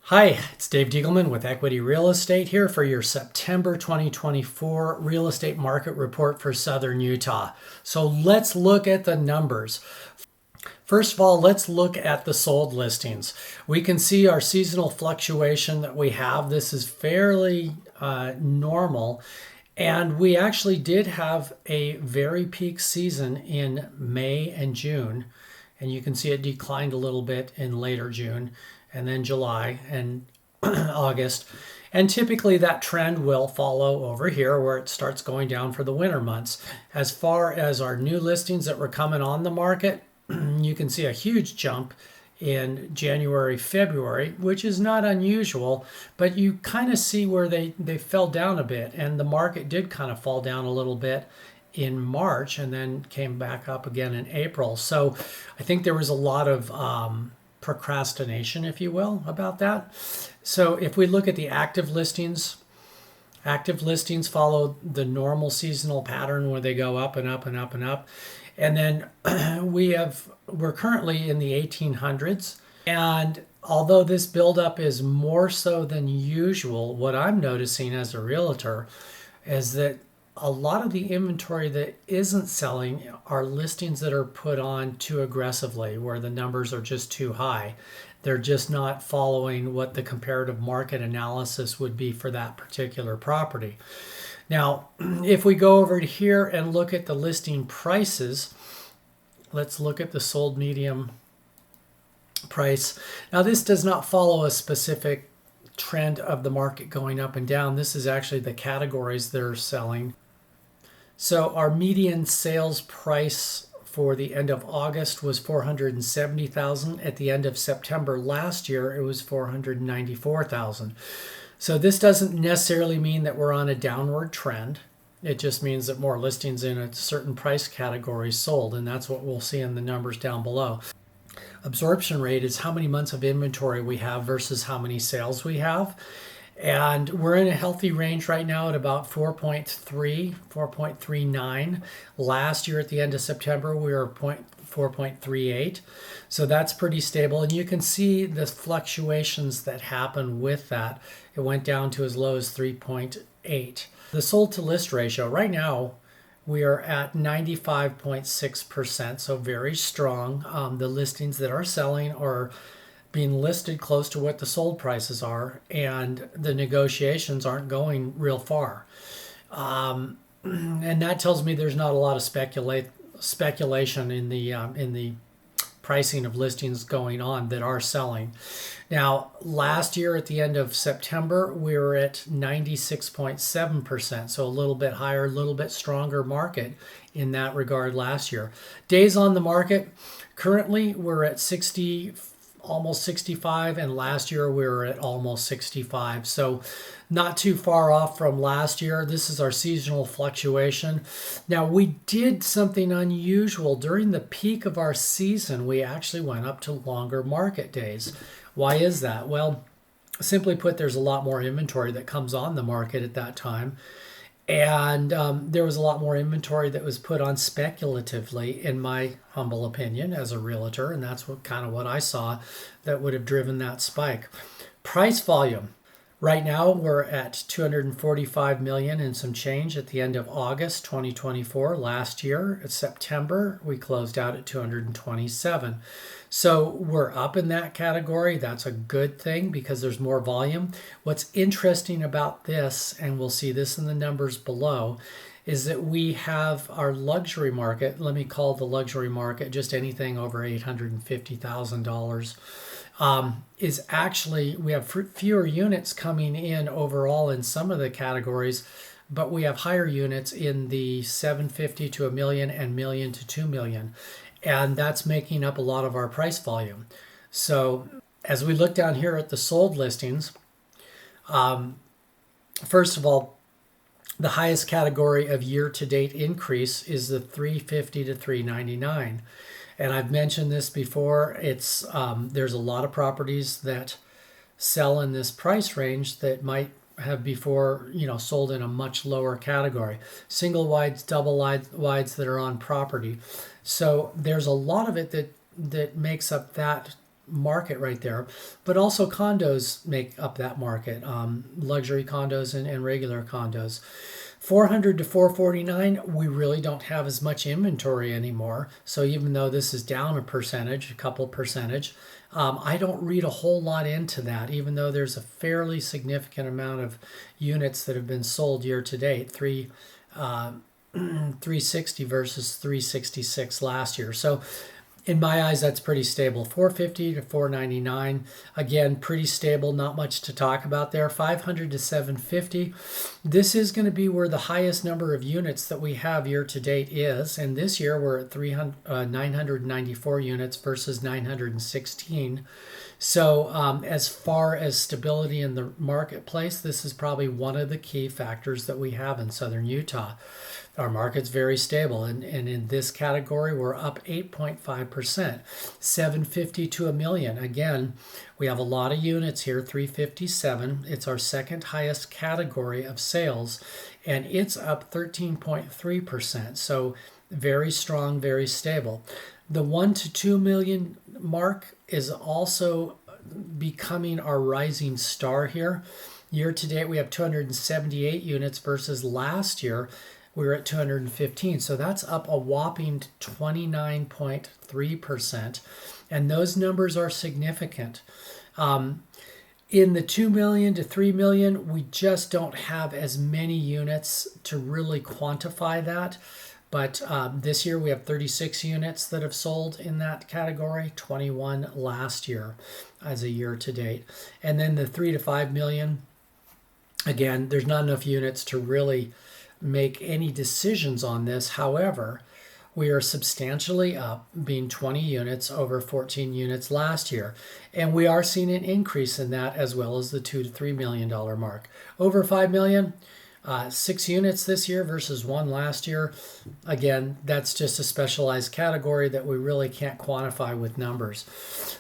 Hi, it's Dave Diegelman with Equity Real Estate here for your September 2024 real estate market report for Southern Utah. So let's look at the numbers. First of all, let's look at the sold listings. We can see our seasonal fluctuation that we have. This is fairly normal. And we actually did have a very peak season in May and June. And you can see it declined a little bit in later June and then July and August. And typically that trend will follow over here where it starts going down for the winter months. As far as our new listings that were coming on the market, you can see a huge jump in January, February, which is not unusual, but you kind of see where they fell down a bit, and the market did kind of fall down a little bit in March and then came back up again in April. So I think there was a lot of procrastination, if you will, about that. So if we look at the active listings follow the normal seasonal pattern where they go up and up and up and up. And then we're currently in the 1800s. And although this buildup is more so than usual, what I'm noticing as a realtor is that a lot of the inventory that isn't selling are listings that are put on too aggressively, where the numbers are just too high. They're just not following what the comparative market analysis would be for that particular property. Now, if we go over here and look at the listing prices, let's look at the sold medium price. Now, this does not follow a specific trend of the market going up and down. This is actually the categories they're selling. So our median sales price for the end of August was $470,000. At the end of September last year, it was $494,000. So this doesn't necessarily mean that we're on a downward trend. It just means that more listings in a certain price category sold, and that's what we'll see in the numbers down below. Absorption rate is how many months of inventory we have versus how many sales we have. And we're in a healthy range right now at about 4.3, 4.39. Last year at the end of September, we were 4.38. So that's pretty stable. And you can see the fluctuations that happen with that. It went down to as low as 3.8. The sold to list ratio, right now, we are at 95.6%, so very strong. The listings that are selling are being listed close to what the sold prices are, and the negotiations aren't going real far. And that tells me there's not a lot of speculation in the pricing of listings going on that are selling. Now, last year at the end of September, we were at 96.7%, so a little bit higher, a little bit stronger market in that regard last year. Days on the market, currently we're at 60, almost 65, and last year we were at almost 65. So not too far off from last year. This is our seasonal fluctuation. Now, we did something unusual. During the peak of our season, we actually went up to longer market days. Why is that? Well, simply put, there's a lot more inventory that comes on the market at that time. And there was a lot more inventory that was put on speculatively, in my humble opinion, as a realtor. And that's what I saw that would have driven that spike. Price volume. Right now, we're at 245 million and some change at the end of August 2024. Last year, in September, we closed out at 227. So we're up in that category. That's a good thing because there's more volume. What's interesting about this, and we'll see this in the numbers below, is that we have our luxury market. Let me call the luxury market just anything over $850,000. Is actually, we have fewer units coming in overall in some of the categories, but we have higher units in the 750 to a million and million to 2 million. And that's making up a lot of our price volume. So as we look down here at the sold listings, first of all, the highest category of year-to-date increase is the 350 to 399. And I've mentioned this before. It's there's a lot of properties that sell in this price range that might have before sold in a much lower category. Single wides, double wides that are on property. So there's a lot of it that makes up that market right there. But also condos make up that market, luxury condos and regular condos. 400 to 449, we really don't have as much inventory anymore. So even though this is down a couple percentage, I don't read a whole lot into that, even though there's a fairly significant amount of units that have been sold year to date, 360 versus 366 last year. So in my eyes, that's pretty stable. 450 to 499, again, pretty stable, not much to talk about there. 500 to 750, this is going to be where the highest number of units that we have year to date is. And this year we're at 994 units versus 916. So as far as stability in the marketplace, this is probably one of the key factors that we have in southern Utah. Our market's very stable, and in this category, we're up 8.5%, 750 to a million. Again, we have a lot of units here, 357. It's our second highest category of sales, and it's up 13.3%. So very strong, very stable. The 1 to 2 million mark is also becoming our rising star here. Year to date, we have 278 units versus last year we were at 215. So that's up a whopping 29.3%. And those numbers are significant. In the 2 million to 3 million, we just don't have as many units to really quantify that. But this year we have 36 units that have sold in that category, 21 last year as a year to date. And then the 3 to 5 million, again, there's not enough units to really make any decisions on this. However, we are substantially up, being 20 units over 14 units last year. And we are seeing an increase in that, as well as the $2 to $3 million mark. Over 5 million, 6 units this year versus 1 last year. Again, that's just a specialized category that we really can't quantify with numbers.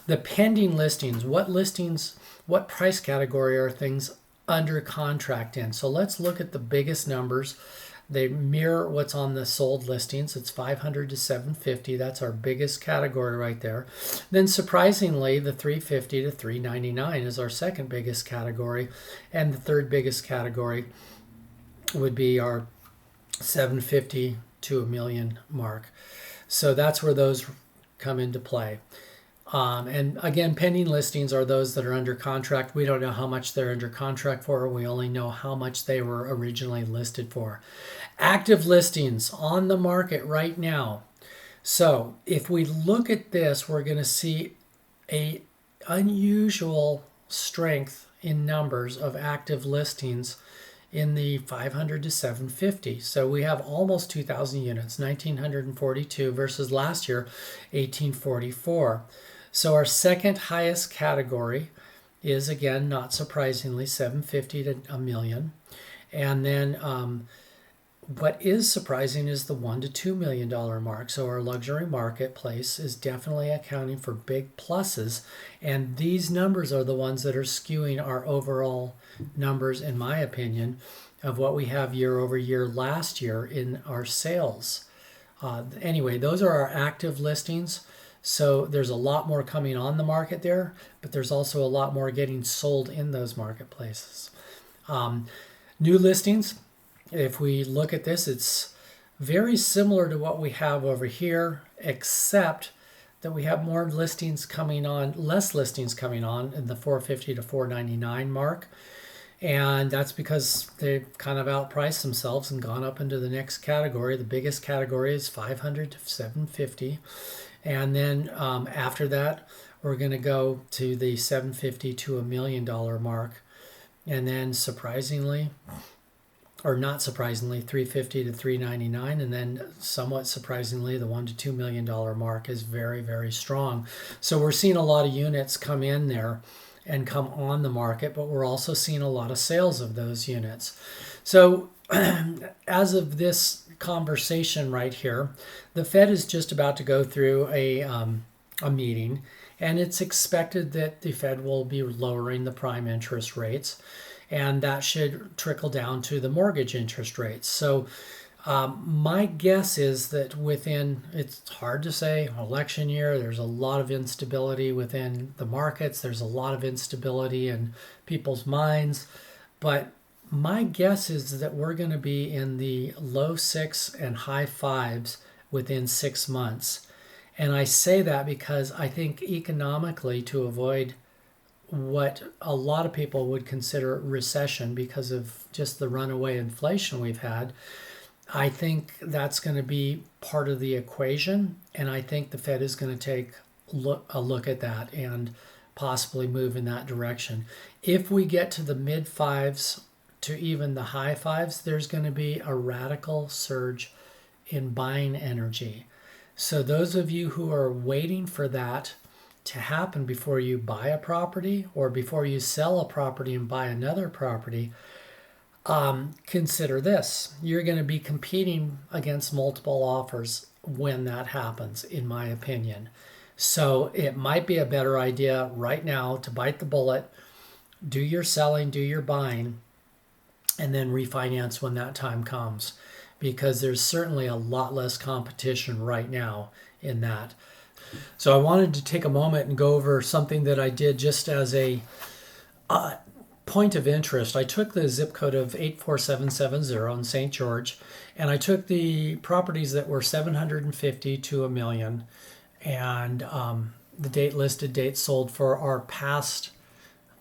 The pending listings, what price category are things under contract in? So let's look at the biggest numbers. They mirror what's on the sold listings. It's 500 to 750. That's our biggest category right there. Then surprisingly, the 350 to 399 is our second biggest category. And the third biggest category would be our 750 to a million mark. So that's where those come into play. And again, pending listings are those that are under contract. We don't know how much they're under contract for. We only know how much they were originally listed for. Active listings on the market right now. So if we look at this, we're going to see a unusual strength in numbers of active listings in the 500 to 750. So we have almost 2,000 units, 1,942 versus last year, 1,844. So our second highest category is, again, not surprisingly, 750 to a million. And then what is surprising is the $1 to $2 million mark. So our luxury marketplace is definitely accounting for big pluses. And these numbers are the ones that are skewing our overall numbers, in my opinion, of what we have year over year last year in our sales. Anyway, those are our active listings. So there's a lot more coming on the market there, but there's also a lot more getting sold in those marketplaces. New listings, if we look at this, it's very similar to what we have over here, except that we have more listings coming on, less listings coming on in the 450 to 499 mark. And that's because they've kind of outpriced themselves and gone up into the next category. The biggest category is 500 to 750. And then after that, we're going to go to the 750 to $1 million mark. And then surprisingly, or not surprisingly, 350 to 399. And then somewhat surprisingly, the $1 to $2 million mark is very, very strong. So we're seeing a lot of units come in there and come on the market, but we're also seeing a lot of sales of those units. So as of this conversation right here, the Fed is just about to go through a meeting, and it's expected that the Fed will be lowering the prime interest rates, and that should trickle down to the mortgage interest rates. So My guess is that it's hard to say, election year, there's a lot of instability within the markets, there's a lot of instability in people's minds, but my guess is that we're going to be in the low six and high fives within 6 months. And I say that because I think economically, to avoid what a lot of people would consider recession because of just the runaway inflation we've had, I think that's going to be part of the equation. And I think the Fed is going to take a look at that and possibly move in that direction. If we get to the mid fives to even the high fives, there's going to be a radical surge in buying energy. So those of you who are waiting for that to happen before you buy a property or before you sell a property and buy another property, consider this. You're going to be competing against multiple offers when that happens, in my opinion. So it might be a better idea right now to bite the bullet, do your selling, do your buying, and then refinance when that time comes, because there's certainly a lot less competition right now in that. So I wanted to take a moment and go over something that I did just as a point of interest. I took the zip code of 84770 in St. George, and I took the properties that were 750 to a million, and the listed date sold for our past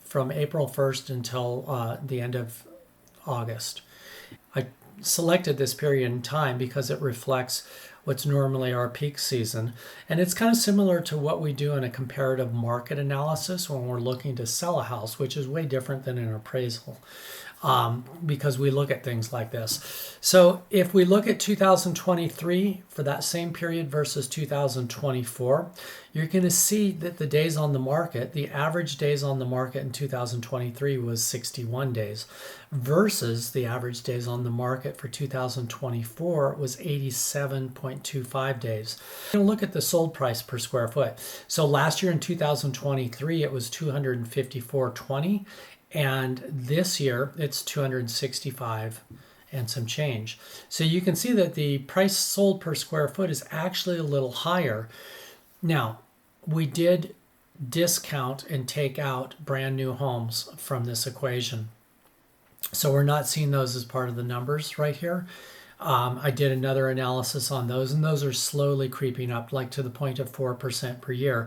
from April 1st until the end of August. I selected this period in time because it reflects what's normally our peak season. And it's kind of similar to what we do in a comparative market analysis when we're looking to sell a house, which is way different than an appraisal, because we look at things like this. So if we look at 2023 for that same period versus 2024, you're going to see that the days on the market, the average days on the market in 2023 was 61 days versus the average days on the market for 2024 was 87.25 days. We're going to look at the sold price per square foot. So last year in 2023, it was 254.20. And this year it's 265 and some change. So you can see that the price sold per square foot is actually a little higher. Now, we did discount and take out brand new homes from this equation. So we're not seeing those as part of the numbers right here. I did another analysis on those, and those are slowly creeping up, like to the point of 4% per year.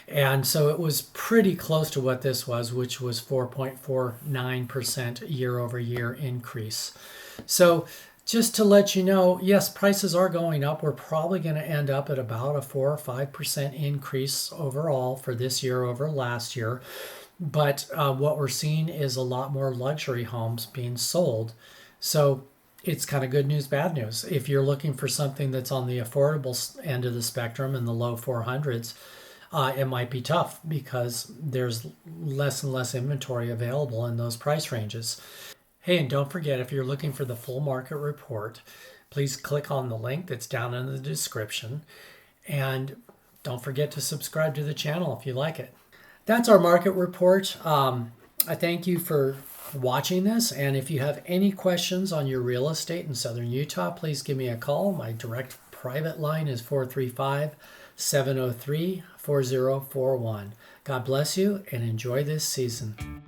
And so it was pretty close to what this was, which was 4.49% year over year increase. So just to let you know, yes, prices are going up. We're probably going to end up at about a 4 or 5% increase overall for this year over last year. But what we're seeing is a lot more luxury homes being sold. So it's kind of good news, bad news. If you're looking for something that's on the affordable end of the spectrum in the low 400s, it might be tough because there's less and less inventory available in those price ranges. Hey, and don't forget, if you're looking for the full market report, please click on the link that's down in the description. And don't forget to subscribe to the channel if you like it. That's our market report. I thank you for watching this. And if you have any questions on your real estate in Southern Utah, please give me a call. My direct private line is 435-703-4041. God bless you and enjoy this season.